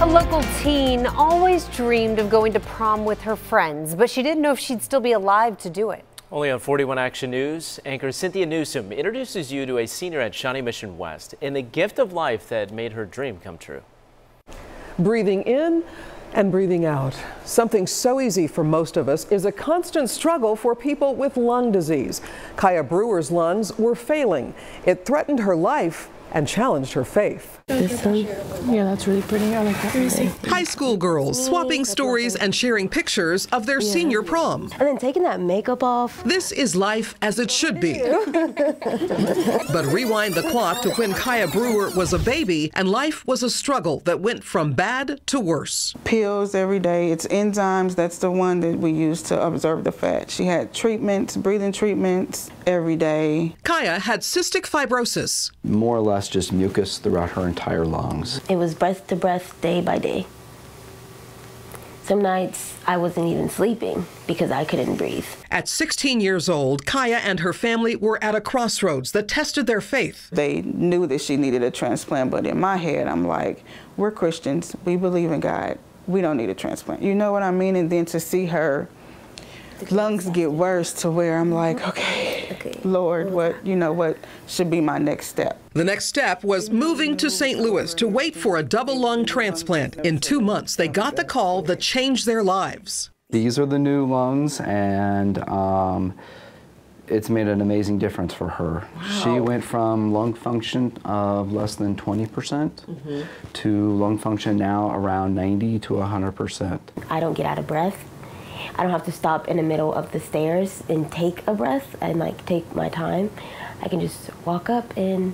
A local teen always dreamed of going to prom with her friends, but she didn't know if she'd still be alive to do it. Only on 41 Action News, anchor Cynthia Newsom introduces you to a senior at Shawnee Mission West and the gift of life that made her dream come true. Breathing in and breathing out. Something so easy for most of us is a constant struggle for people with lung disease. Kaia Brewer's lungs were failing. It threatened her life and challenged her faith. This one? Yeah, that's really pretty. I like that. High school girls swapping stories and sharing pictures of their senior prom. And then taking that makeup off. This is life as it should be. But rewind the clock to when Kaia Brewer was a baby and life was a struggle that went from bad to worse. Pills every day. It's enzymes. That's the one that we use to observe the fat. She had treatments, breathing treatments every day. Kaia had cystic fibrosis. More or less just mucus throughout her entire lungs. It was breath to breath, day by day. Some nights I wasn't even sleeping because I couldn't breathe. At 16 years old, Kaia and her family were at a crossroads that tested their faith. They knew that she needed a transplant, but in my head, I'm like, we're Christians. We believe in God. We don't need a transplant. You know what I mean? And then to see her lungs get worse to where I'm like, okay, Lord, what should be my next step? The next step was moving to St. Louis to wait for a double lung transplant. In 2 months, they got the call that changed their lives. These are the new lungs, and it's made an amazing difference for her. Wow. She went from lung function of less than 20% to lung function now around 90 to 100%. I don't get out of breath. I don't have to stop in the middle of the stairs and take a breath and take my time. I can just walk up and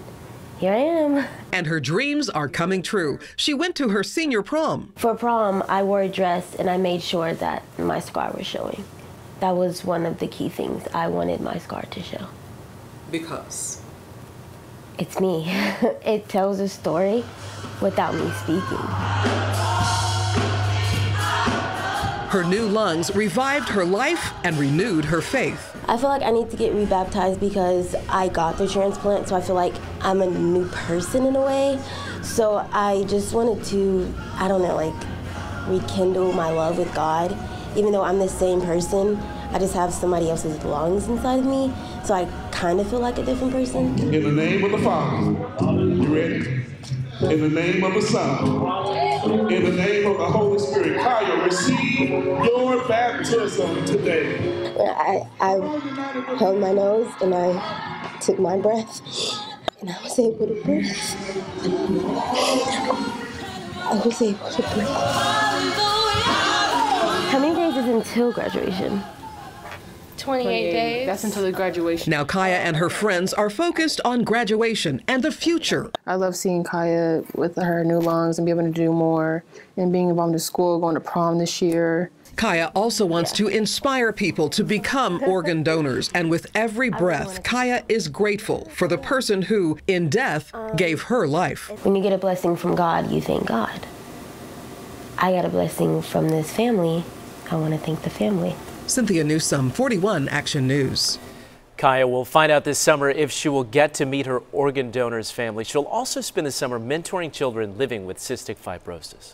here I am. And her dreams are coming true. She went to her senior prom. For prom, I wore a dress and I made sure that my scar was showing. That was one of the key things. I wanted my scar to show. Because? It's me. It tells a story without me speaking. Her new lungs revived her life and renewed her faith. I feel like I need to get rebaptized because I got the transplant, so I feel like I'm a new person in a way. So I just wanted to, I don't know, rekindle my love with God. Even though I'm the same person, I just have somebody else's lungs inside of me, so I kind of feel like a different person. In the name of the Father, you ready? In the name of the Son, in the name of the Holy Spirit, Kaia, receive your baptism today. I held my nose and I took my breath and I was able to breathe. I was able to breathe. How many days is until graduation? 28 days. That's until the graduation. Now Kaia and her friends are focused on graduation and the future. I love seeing Kaia with her new lungs and be able to do more and being involved in school, going to prom this year. Kaia also wants to inspire people to become organ donors. And with every breath, Kaia is grateful for the person who, in death, gave her life. When you get a blessing from God, you thank God. I got a blessing from this family. I want to thank the family. Cynthia Newsom, 41 Action News. Kaia will find out this summer if she will get to meet her organ donor's family. She'll also spend the summer mentoring children living with cystic fibrosis.